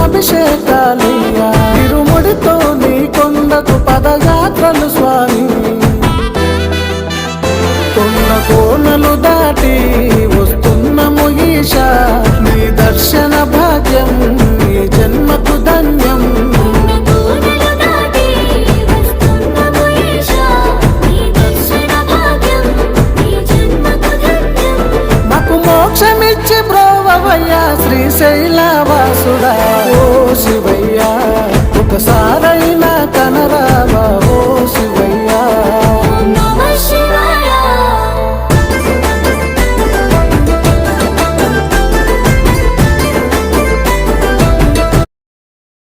అభిషేకాలయ్యా ఇరుముడితో నీ కొండకు పదయాత్రలు స్వామి కొండ కోనలు దాటి వస్తున్నము ఈశా నీ దర్శన భాగ్యం నీ జన్మకు ధన్యం మాకు మోక్షమిచ్చి బ్రోవయ్యా శ్రీశైలవాసుడా ఓ శివయ్యా ఒకసారైనా కనరా